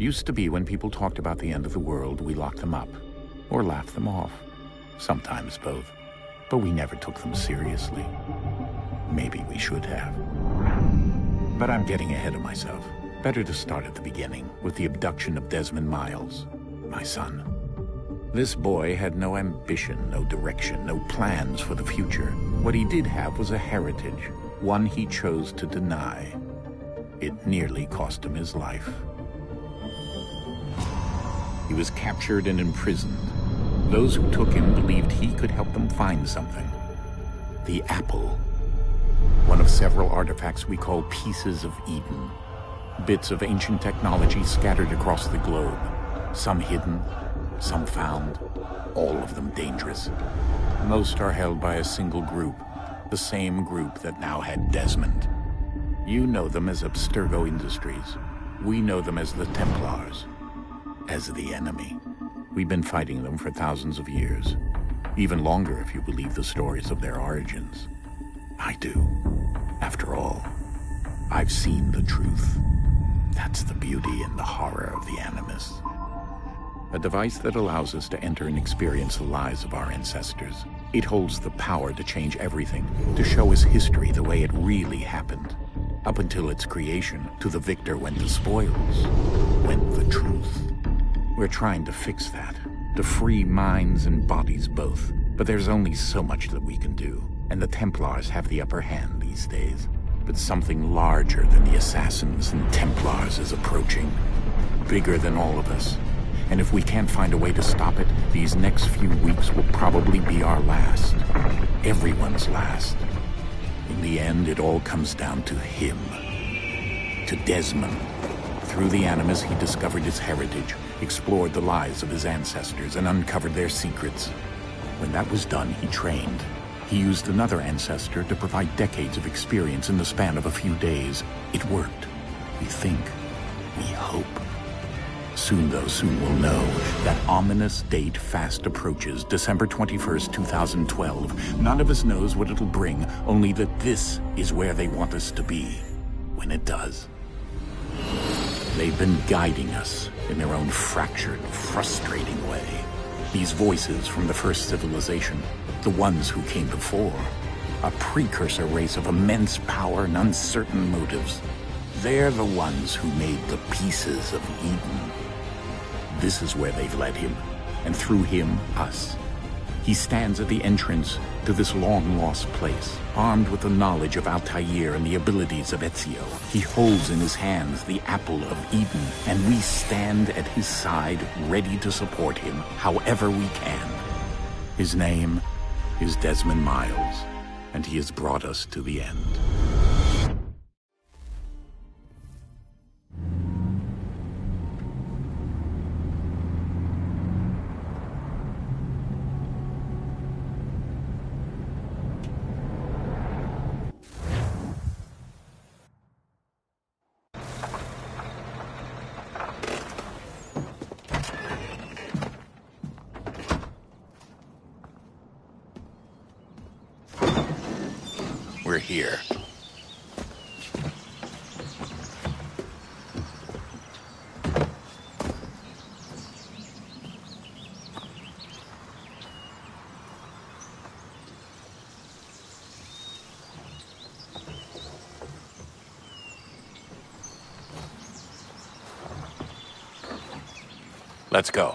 Used to be when people talked about the end of the world, we locked them up. Or laughed them off. Sometimes both. But we never took them seriously. Maybe we should have. But I'm getting ahead of myself. Better to start at the beginning, with the abduction of Desmond Miles, my son. This boy had no ambition, no direction, no plans for the future. What he did have was a heritage, one he chose to deny. It nearly cost him his life. He was captured and imprisoned. Those who took him believed he could help them find something. The apple. One of several artifacts we call pieces of Eden. Bits of ancient technology scattered across the globe. Some hidden, some found, all of them dangerous. Most are held by a single group, the same group that now had Desmond. You know them as Abstergo Industries. We know them as the Templars, as the enemy. We've been fighting them for thousands of years, even longer if you believe the stories of their origins. I do. After all, I've seen the truth. That's the beauty and the horror of the Animus. A device that allows us to enter and experience the lives of our ancestors. It holds the power to change everything, to show us history the way it really happened. Up until its creation, to the victor went the spoils, went the truth. We're trying to fix that, to free minds and bodies both. But there's only so much that we can do, and the Templars have the upper hand these days. But something larger than the Assassins and Templars is approaching, bigger than all of us. And if we can't find a way to stop it, these next few weeks will probably be our last. Everyone's last. In the end, it all comes down to him. To Desmond. Through the Animus, he discovered his heritage, explored the lives of his ancestors, and uncovered their secrets. When that was done, he trained. He used another ancestor to provide decades of experience in the span of a few days. It worked. We think. We hope. Soon, though, soon we'll know. That ominous date fast approaches, December 21st, 2012. None of us knows what it'll bring, only that this is where they want us to be, when it does. They've been guiding us in their own fractured, frustrating way. These voices from the first civilization, the ones who came before, a precursor race of immense power and uncertain motives. They're the ones who made the pieces of Eden. This is where they've led him, and through him, us. He stands at the entrance to this long-lost place, armed with the knowledge of Altair and the abilities of Ezio. He holds in his hands the apple of Eden, and we stand at his side, ready to support him however we can. His name is Desmond Miles, and he has brought us to the end. We're here. Let's go.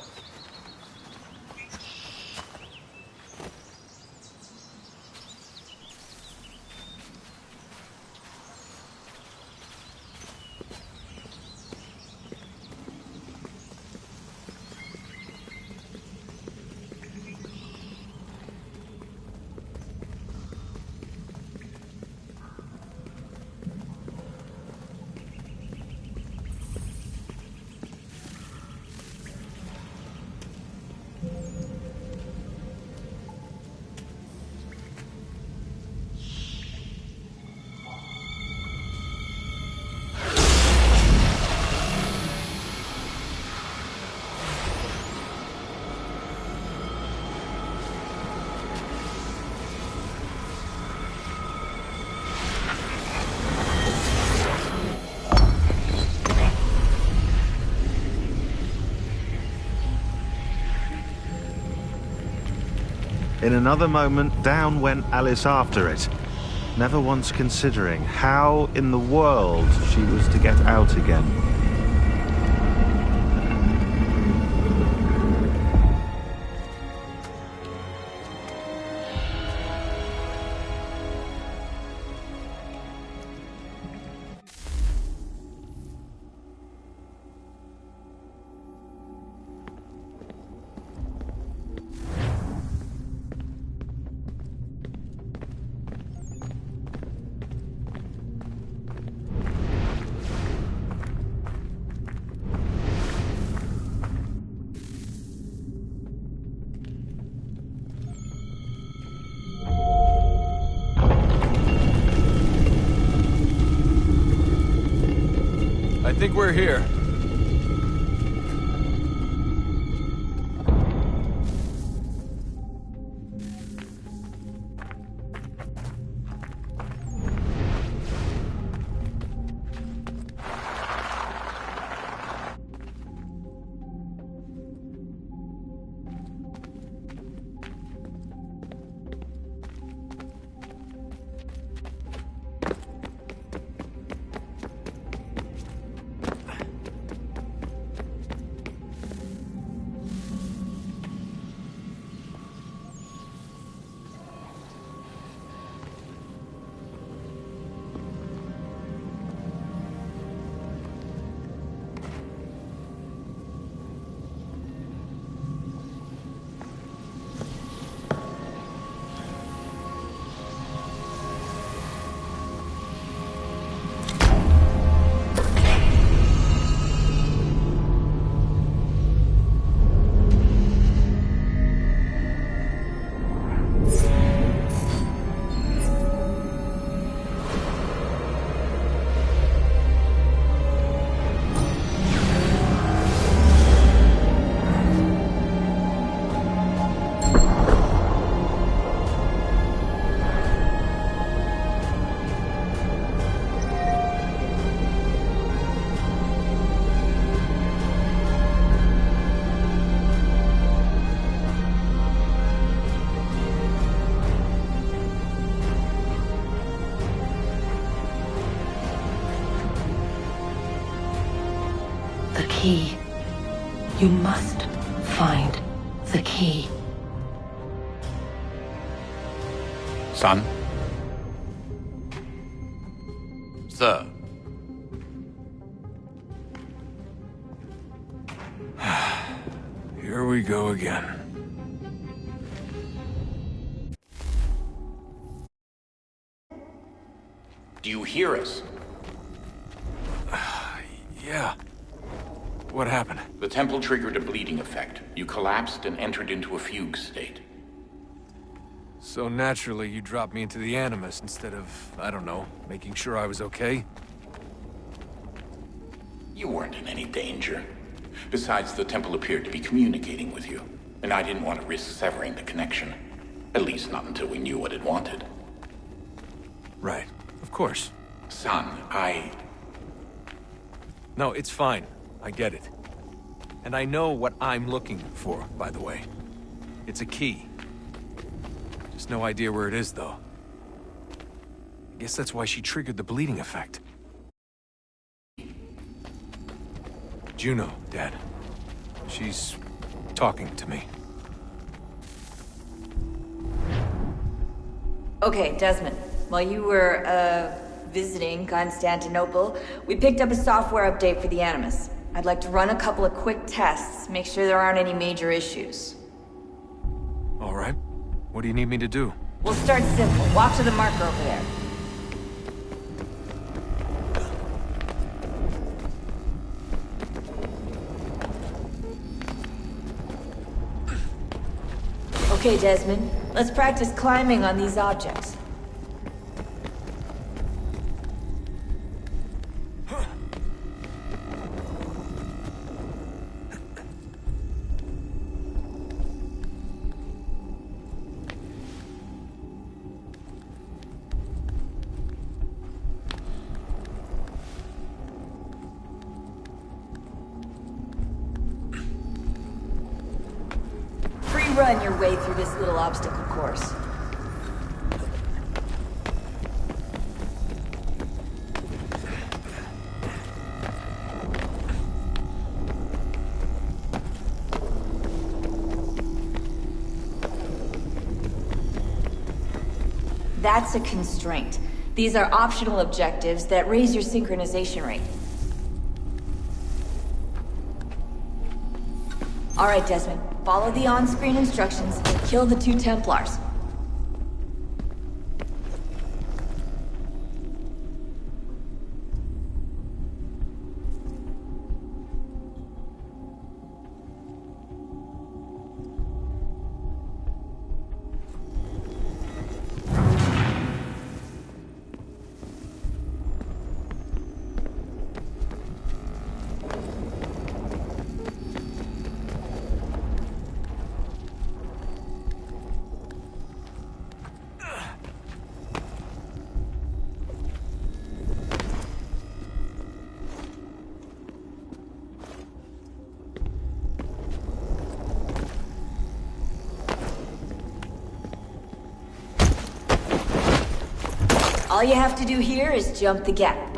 In another moment, down went Alice after it, never once considering how in the world she was to get out again. I think we're here. The key. You must find the key. Son? Sir. Here we go again. Do you hear us? Yeah. What happened? The temple triggered a bleeding effect. You collapsed and entered into a fugue state. So naturally, you dropped me into the Animus instead of, I don't know, making sure I was okay? You weren't in any danger. Besides, the temple appeared to be communicating with you, and I didn't want to risk severing the connection. At least not until we knew what it wanted. Right. Of course. Son, No, it's fine. I get it. And I know what I'm looking for, by the way. It's a key. Just no idea where it is, though. I guess that's why she triggered the bleeding effect. Juno, Dad. She's talking to me. Okay, Desmond. While you were, visiting Constantinople, we picked up a software update for the Animus. I'd like to run a couple of quick tests, make sure there aren't any major issues. All right. What do you need me to do? We'll start simple. Walk to the marker over there. Okay, Desmond. Let's practice climbing on these objects. run your way through this little obstacle course. That's a constraint. These are optional objectives that raise your synchronization rate. Alright, Desmond. Follow the on-screen instructions and kill the 2 Templars. All you have to do here is jump the gap.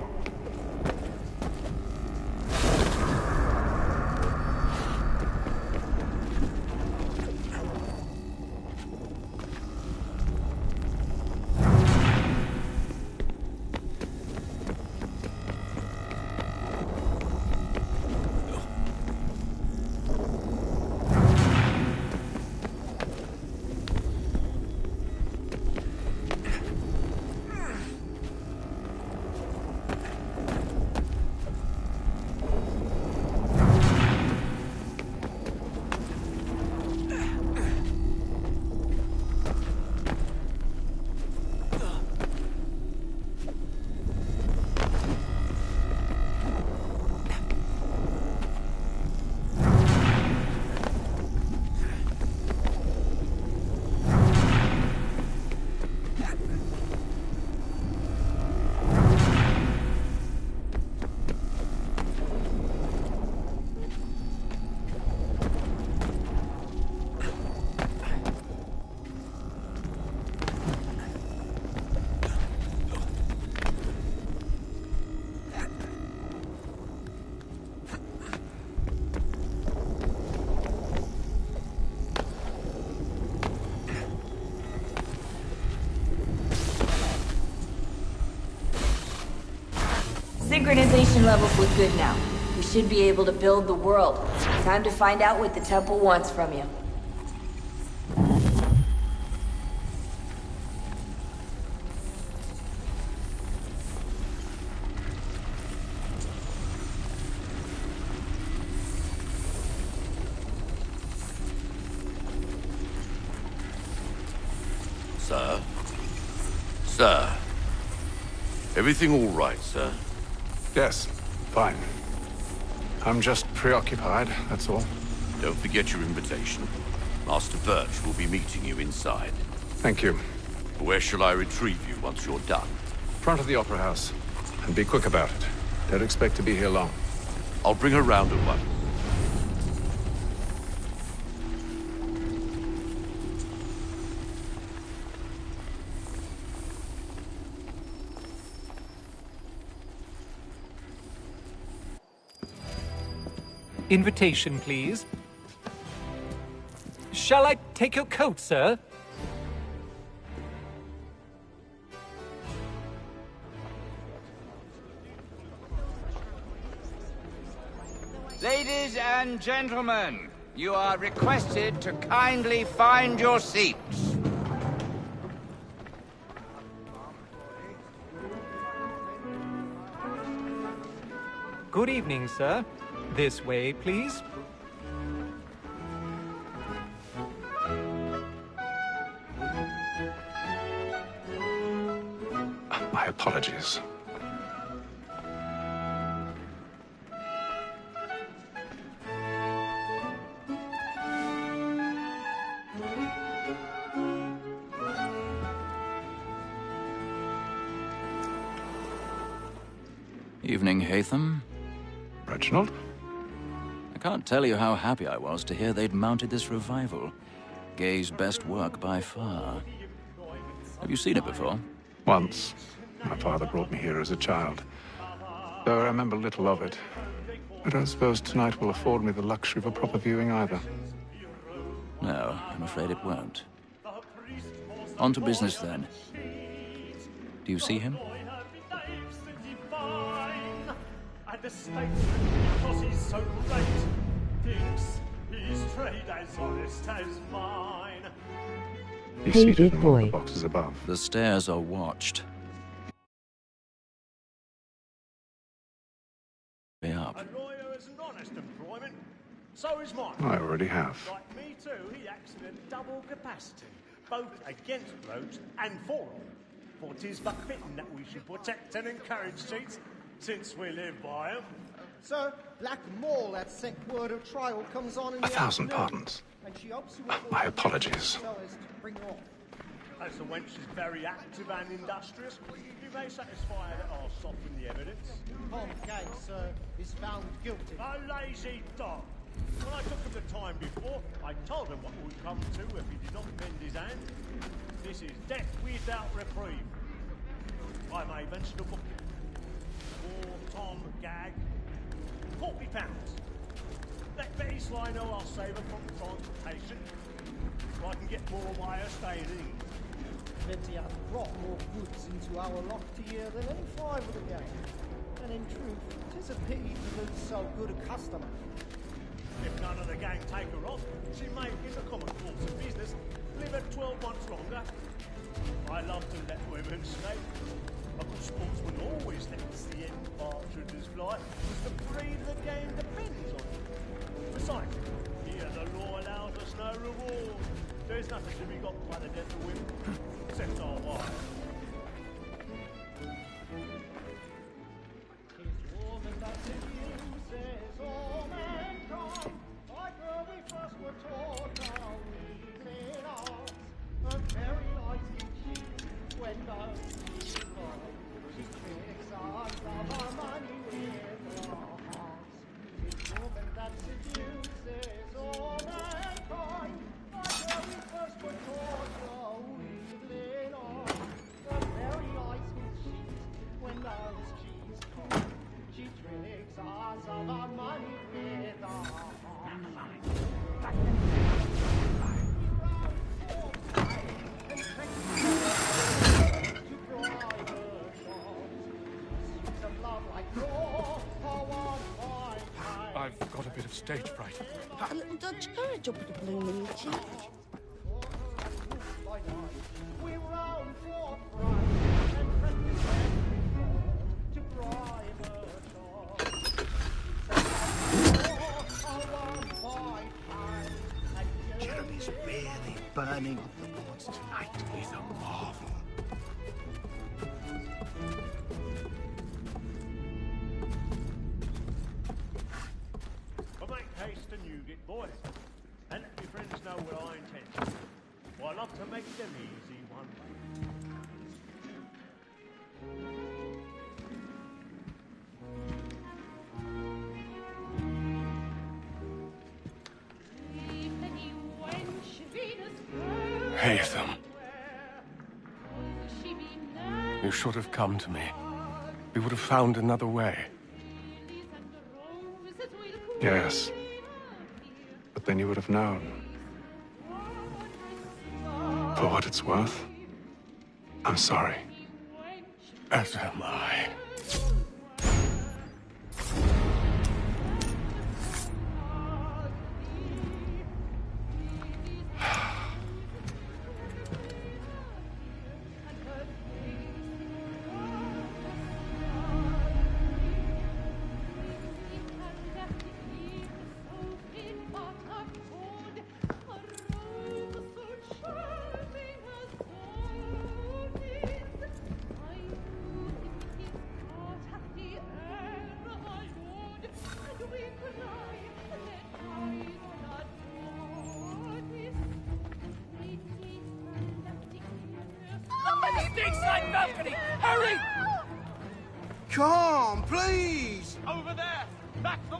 Synchronization levels look good now. We should be able to build the world. Time to find out what the temple wants from you. Sir? Sir? Everything all right, sir? Yes, fine. I'm just preoccupied, that's all. Don't forget your invitation. Master Birch will be meeting you inside. Thank you. Where shall I retrieve you once you're done? Front of the Opera House. And be quick about it. Don't expect to be here long. I'll bring her round at once. Invitation, please. Shall I take your coat, sir? Ladies and gentlemen, you are requested to kindly find your seats. Good evening, sir. This way, please. My apologies. Evening, Hatham. Reginald? I can't tell you how happy I was to hear they'd mounted this revival. Gay's best work by far. Have you seen it before? Once. My father brought me here as a child. Though I remember little of it. I don't suppose tonight will afford me the luxury of a proper viewing either. No, I'm afraid it won't. On to business then. Do you see him? And the statesman, because he's so great, thinks his trade as honest as mine. He's seated in one of the boxes above. The stairs are watched. Way up. A lawyer is an honest employment, so is mine. I already have. Like me too, he acts in a double capacity, both against rogues and for them. For 'tis but fitting that we should protect and encourage cheats, since we live by 'em. Sir, Black Mall at sent word of trial comes on in the 1,000 afternoon, pardons. and she hopes you will My apologies. so as to bring her off. As the wench is very active and industrious, you may satisfy her that I'll soften the evidence. Tom Gay, sir, is found guilty. A lazy dog. When I took him the time before, I told him what would come to if he did not bend his hand. This is death without reprieve. I may venture to book him. For Tom Gag, £40. Let Betty Sly know I'll save her from transportation, so I can get more by her staying in. Betty hath brought more goods into our lofty year than any five of the gang. And in truth, 'tis a pity to lose so good a customer. If none of the gang take her off, she may, in the common course of business, live at 12 months longer. I love to let women sleep. A good sportsman always lets the end partridges fly, because the breed of the game depends on it. Besides, here the law allows us no reward. There's nothing to be got by the death of women, except our wives. I've got a bit of stage fright. A little Dutch courage will put a bloom in your cheek. Jeremy's really burning up the boards tonight with a marvel. But make haste and you get boys, and let your friends know what I intend. For I love to make them easy one way. Haytham. You should have come to me. We would have found another way. Yes. But then you would have known. For what it's worth, I'm sorry. As am I. Side balcony! Hurry! Come, please! Over there! That's the...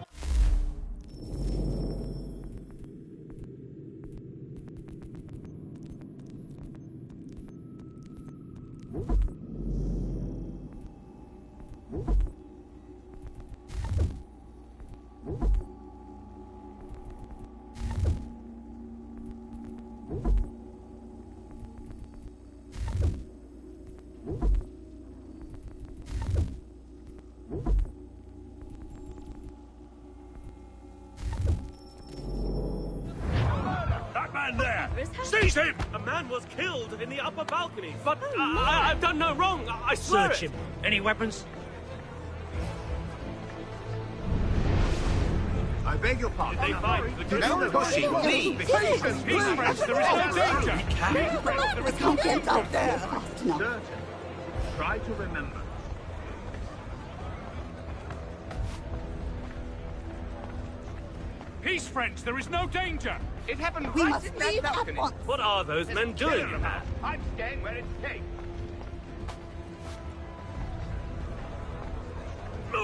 man there? Seize him! A man was killed in the upper balcony, but I've done no wrong. I swear Search him. Any weapons? I beg your pardon. They fight. No, pushing, leave. Patience, peace, friends. There is no danger. Get out there. Certain. Try to remember. Peace, friends. There is no danger. It happened We right must in that leave at balcony. once. What are those men doing? I'm staying where it's safe.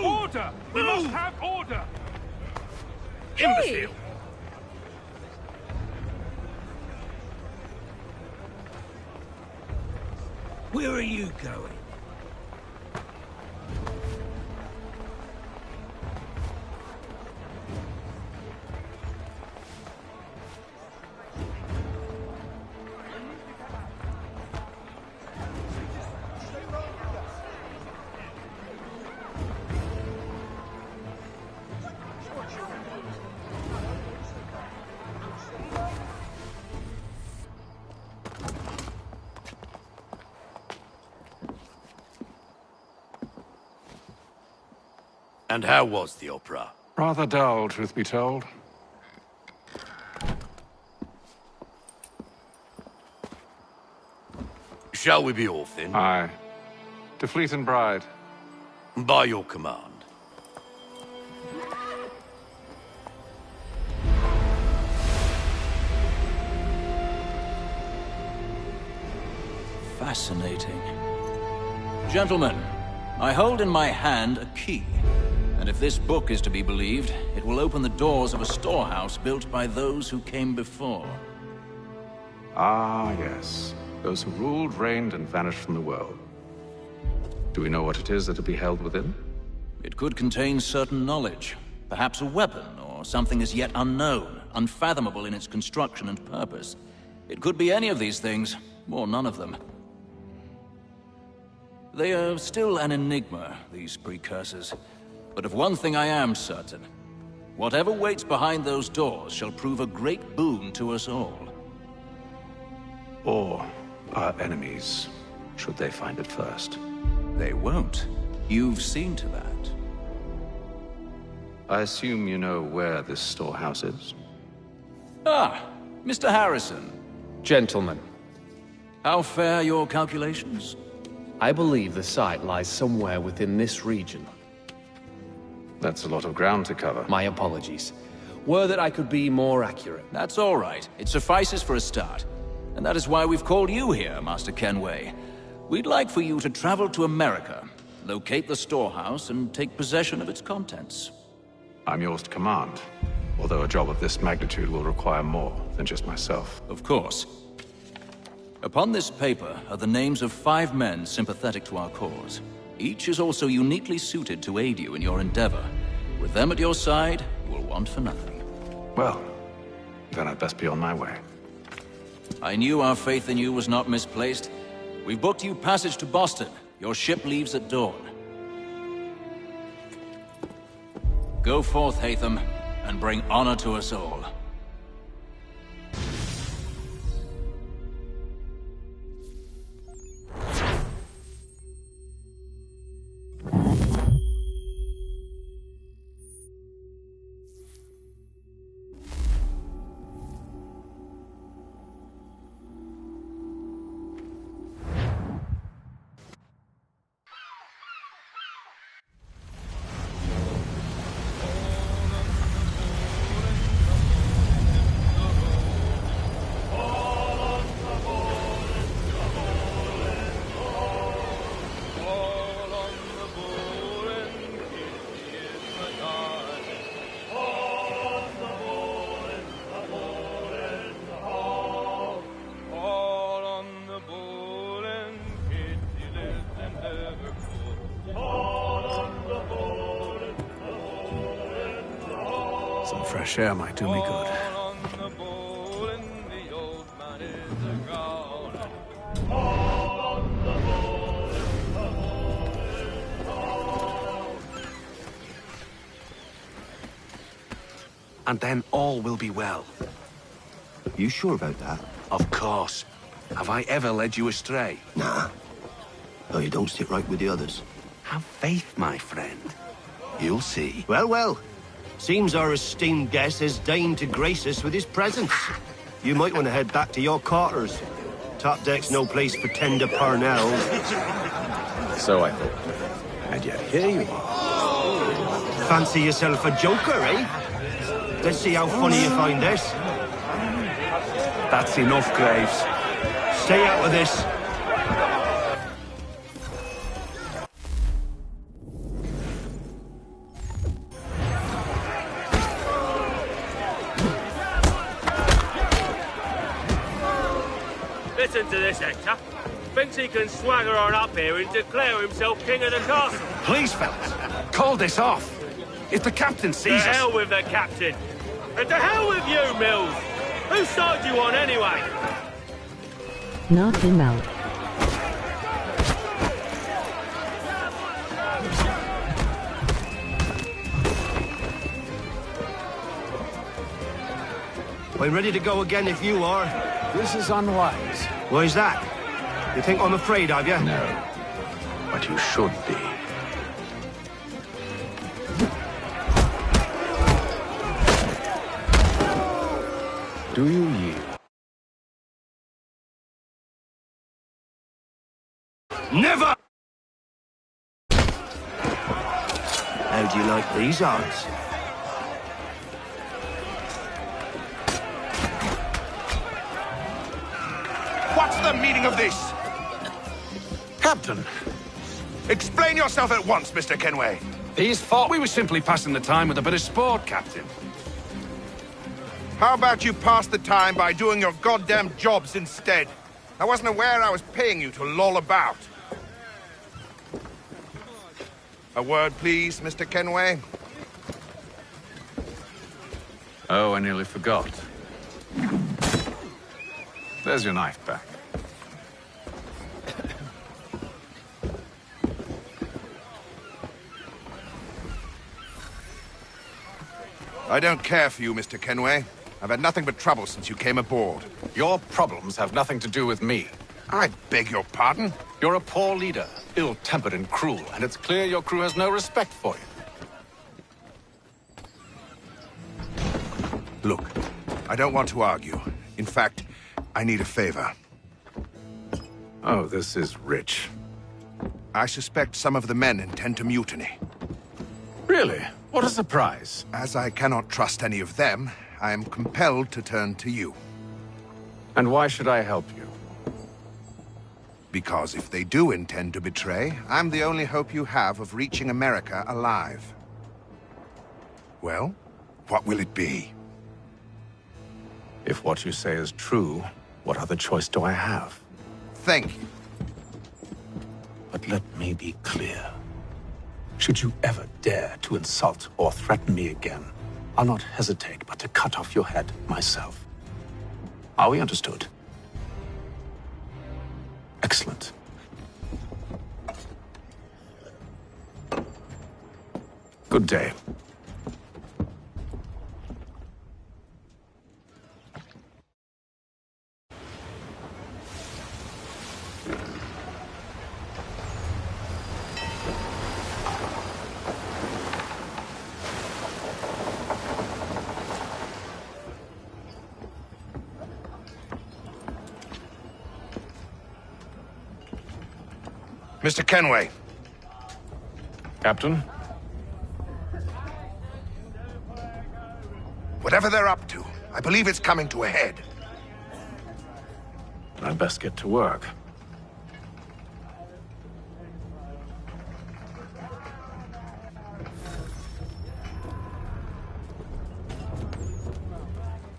Order! We must have order! Imbecile! Where are you going? And how was the opera? Rather dull, truth be told. Shall we be off then? Aye. To Fleet and Bride. By your command. Fascinating. Gentlemen, I hold in my hand a key. And if this book is to be believed, it will open the doors of a storehouse built by those who came before. Ah, yes. Those who ruled, reigned, and vanished from the world. Do we know what it is that will be held within? It could contain certain knowledge. Perhaps a weapon, or something as yet unknown, unfathomable in its construction and purpose. It could be any of these things, or none of them. They are still an enigma, these precursors. But of one thing I am certain. Whatever waits behind those doors shall prove a great boon to us all. Or our enemies, should they find it first. They won't. You've seen to that. I assume you know where this storehouse is? Ah, Mr. Harrison. Gentlemen, How fare your calculations? I believe the site lies somewhere within this region. That's a lot of ground to cover. My apologies. Were that I could be more accurate. That's all right. It suffices for a start. And that is why we've called you here, Master Kenway. We'd like for you to travel to America, locate the storehouse, and take possession of its contents. I'm yours to command, although a job of this magnitude will require more than just myself. Of course. Upon this paper are the names of 5 men sympathetic to our cause. Each is also uniquely suited to aid you in your endeavor. With them at your side, you will want for nothing. Well, then I'd best be on my way. I knew our faith in you was not misplaced. We've booked you passage to Boston. Your ship leaves at dawn. Go forth, Hatham, and bring honor to us all. Some fresh air might do me good. And then all will be well. You sure about that? Of course. Have I ever led you astray? Nah. Oh, you don't sit right with the others. Have faith, my friend. You'll see. Well, well. Seems our esteemed guest has deigned to grace us with his presence. You might want to head back to your quarters. Top deck's no place for tender parnells. So I thought. And yet here you are. Fancy yourself a joker, eh? Let's see how funny you find this. That's enough, Graves. Stay out of this. Listen to this, Hector. Thinks he can swagger on up here and declare himself king of the castle. Please, fellas, call this off. If the captain sees us... To hell with the captain. And to hell with you, Mills. Whose side you on, anyway? Knock him out. I'm ready to go again if you are. This is unwise. Why's that? You think I'm afraid of you? No. But you should be. Do you yield? Never! How do you like these odds? What's the meaning of this? Captain! Explain yourself at once, Mr. Kenway. These fought. We were simply passing the time with a bit of sport, Captain. How about you pass the time by doing your goddamn jobs instead? I wasn't aware I was paying you to loll about. A word, please, Mr. Kenway. Oh, I nearly forgot. There's your knife back. I don't care for you, Mr. Kenway. I've had nothing but trouble since you came aboard. Your problems have nothing to do with me. I beg your pardon? You're a poor leader, ill-tempered and cruel, and it's clear your crew has no respect for you. Look, I don't want to argue. In fact, I need a favor. Oh, this is rich. I suspect some of the men intend to mutiny. Really? What a surprise. As I cannot trust any of them, I am compelled to turn to you. And why should I help you? Because if they do intend to betray, I'm the only hope you have of reaching America alive. Well, what will it be? If what you say is true, what other choice do I have? Thank you. But let me be clear. Should you ever dare to insult or threaten me again, I'll not hesitate but to cut off your head myself. Are we understood? Excellent. Good day. Mr. Kenway. Captain? Whatever they're up to, I believe it's coming to a head. I'd best get to work.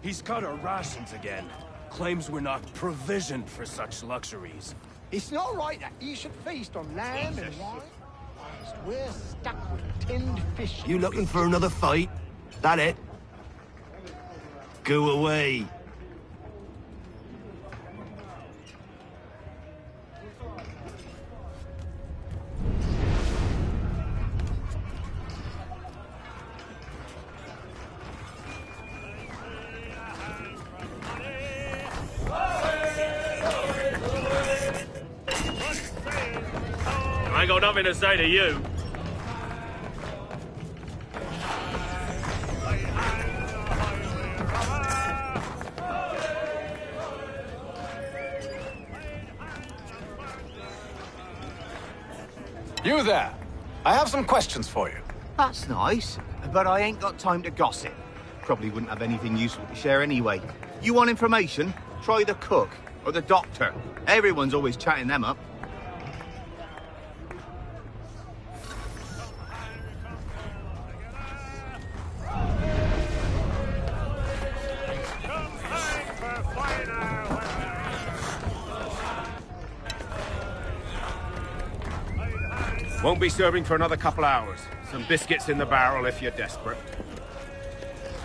He's cut our rations again. Claims we're not provisioned for such luxuries. It's not right that you should feast on lamb and wine. We're stuck with tinned fish. You looking for another fight? That it? Go away. got nothing to say to you. You there! I have some questions for you. That's nice, but I ain't got time to gossip. Probably wouldn't have anything useful to share anyway. You want information? Try the cook or the doctor. Everyone's always chatting them up. Won't be serving for another couple hours. Some biscuits in the barrel if you're desperate.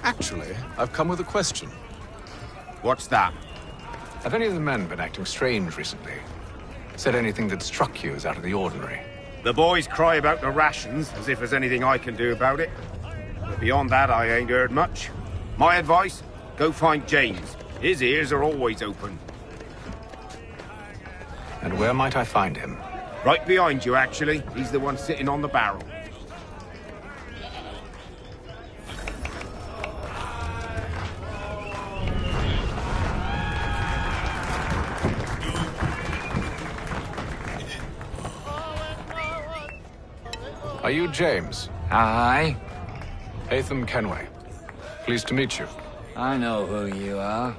Actually, I've come with a question. What's that? Have any of the men been acting strange recently? Said anything that struck you as out of the ordinary? The boys cry about the rations, as if there's anything I can do about it. But beyond that, I ain't heard much. My advice? Go find James. His ears are always open. And where might I find him? Right behind you, actually. He's the one sitting on the barrel. Are you James? Aye. Hatham Kenway. Pleased to meet you. I know who you are.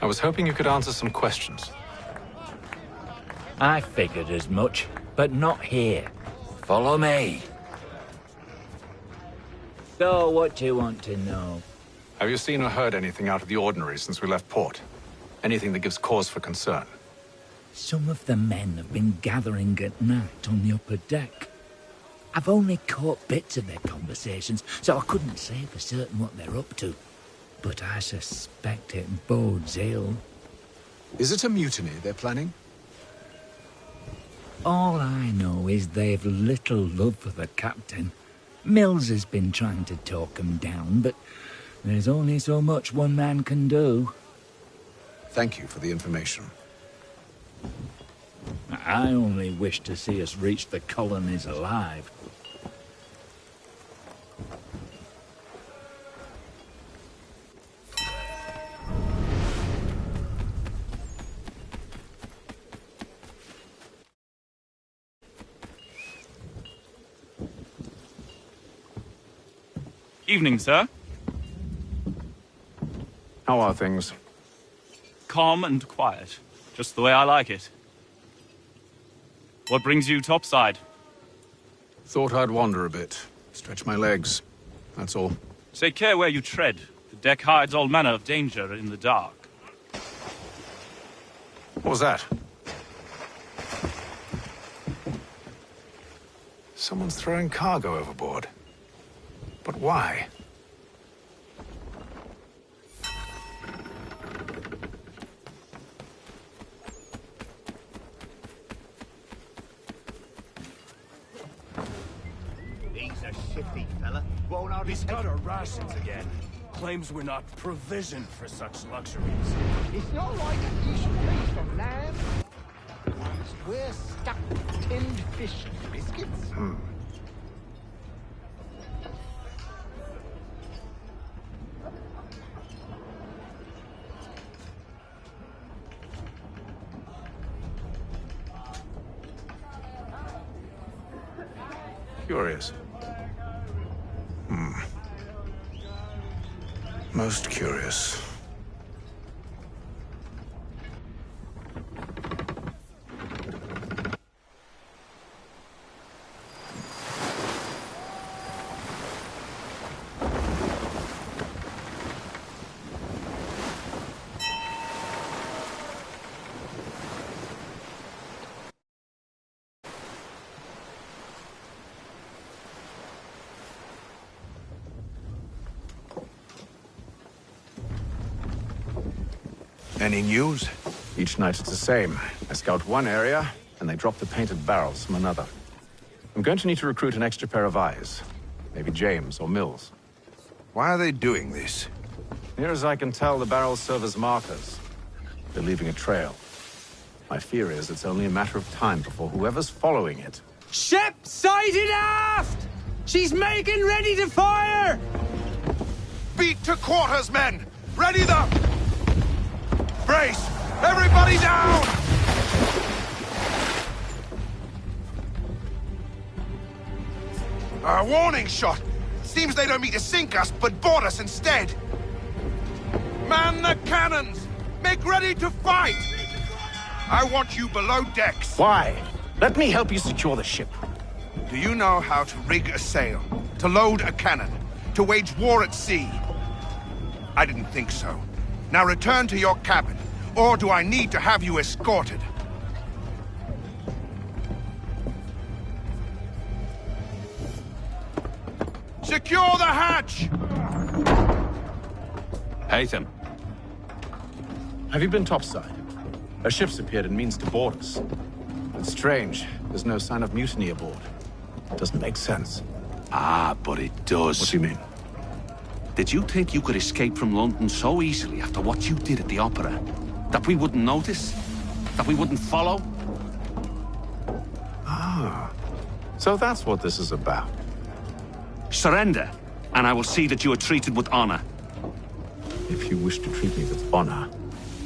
I was hoping you could answer some questions. I figured as much, but not here. Follow me. So, what do you want to know? Have you seen or heard anything out of the ordinary since we left port? Anything that gives cause for concern? Some of the men have been gathering at night on the upper deck. I've only caught bits of their conversations, so I couldn't say for certain what they're up to. But I suspect it bodes ill. Is it a mutiny they're planning? All I know is they've little love for the captain. Mills has been trying to talk him down, but there's only so much one man can do. Thank you for the information. I only wish to see us reach the colonies alive. Evening, sir. How are things? Calm and quiet. Just the way I like it. What brings you topside? Thought I'd wander a bit. Stretch my legs. That's all. Take care where you tread. The deck hides all manner of danger in the dark. What was that? Someone's throwing cargo overboard. But why? He's a shifty fella. Won't hardly He's take... got our rations again. Claims we're not provisioned for such luxuries. It's not like you should feast on lamb. We're stuck with tinned fish and biscuits. Curious. Most curious. Any news? Each night it's the same. I scout one area, and they drop the painted barrels from another. I'm going to need to recruit an extra pair of eyes. Maybe James or Mills. Why are they doing this? Near as I can tell, the barrels serve as markers. They're leaving a trail. My fear is it's only a matter of time before whoever's following it Ship sighted aft! She's making ready to fire! Beat to quarters, men! Ready them! Brace! Everybody down! A warning shot! Seems they don't mean to sink us, but board us instead! Man the cannons! Make ready to fight! I want you below decks. Why? Let me help you secure the ship. Do you know how to rig a sail? To load a cannon? To wage war at sea? I didn't think so. Now return to your cabin, or do I need to have you escorted? Secure the hatch! Haytham. Have you been topside? A ship's appeared and means to board us. It's strange. There's no sign of mutiny aboard. It doesn't make sense. Ah, but it does. What do you mean? Did you think you could escape from London so easily after what you did at the opera? That we wouldn't notice? That we wouldn't follow? Ah. So that's what this is about. Surrender, and I will see that you are treated with honor. If you wish to treat me with honor,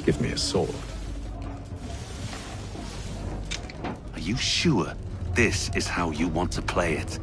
give me a sword. Are you sure this is how you want to play it?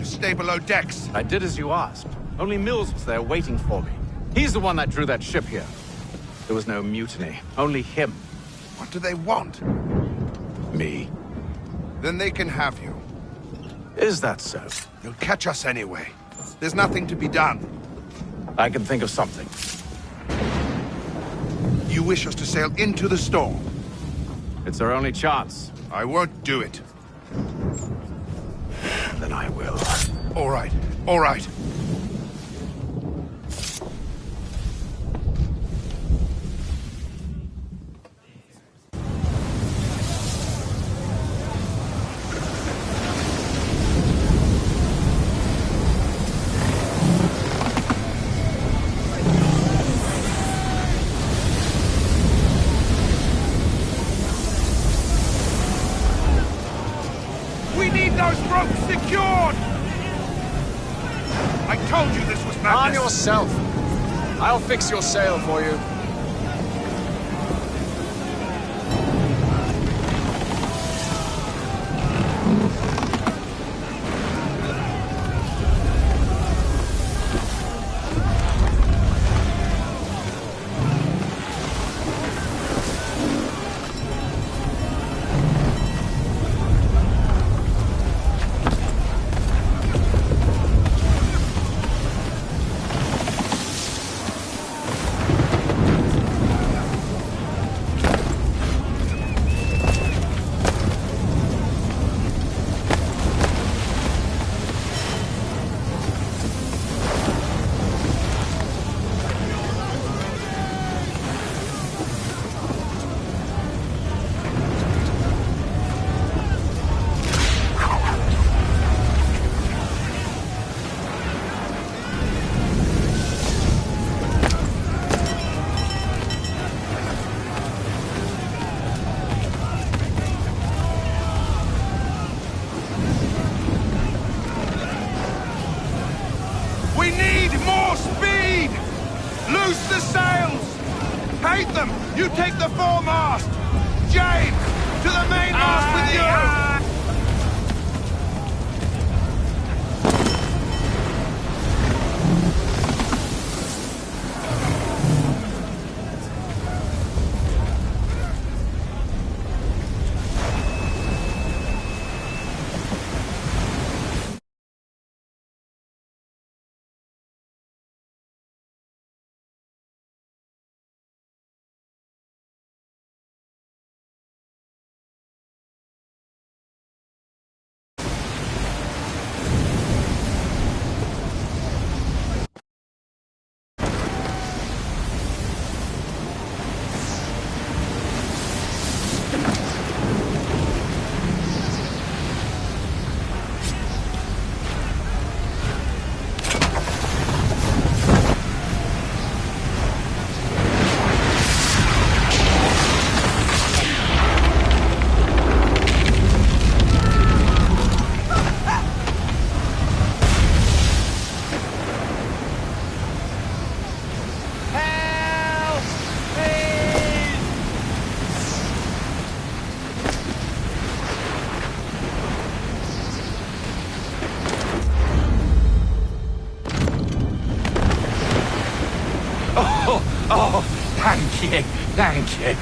Stay below decks. I did as you asked. Only Mills was there waiting for me. He's the one that drew that ship here. There was no mutiny, only him. What do they want? Me. Then they can have you. Is that so? They'll catch us anyway. There's nothing to be done. I can think of something. You wish us to sail into the storm? It's our only chance. I won't do it. Then I will. All right. All right. We need those ropes secured! I told you this was madness. Arm yourself. I'll fix your sail for you. We need more speed! Loose the sails! Hate them! You take the foremast! James! To the mainmast with you! Oh, thank you, thank you.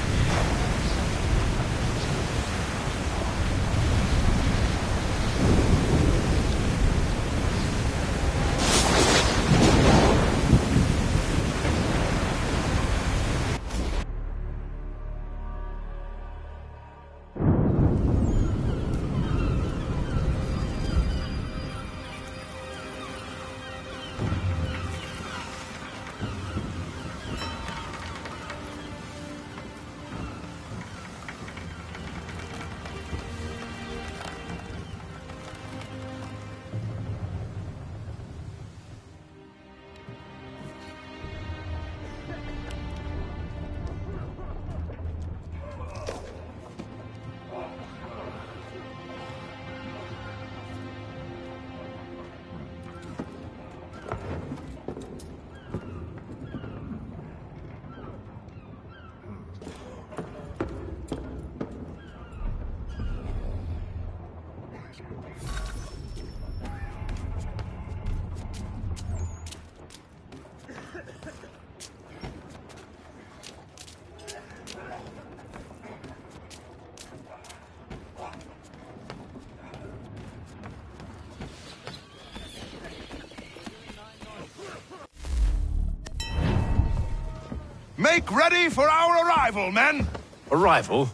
Make ready for our arrival, men! Arrival?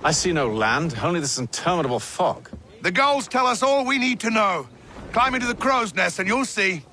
I see no land, only this interminable fog. The gulls tell us all we need to know. Climb into the crow's nest and you'll see.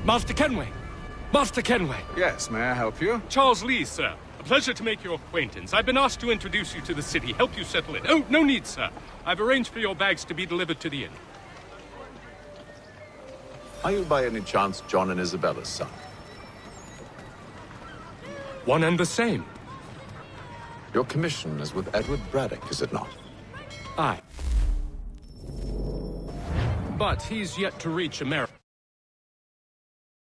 Master Kenway! Master Kenway! Yes, may I help you? Charles Lee, sir. A pleasure to make your acquaintance. I've been asked to introduce you to the city, help you settle in. Oh, no need, sir. I've arranged for your bags to be delivered to the inn. Are you by any chance John and Isabella's son? One and the same. Your commission is with Edward Braddock, is it not? Aye. But he's yet to reach America.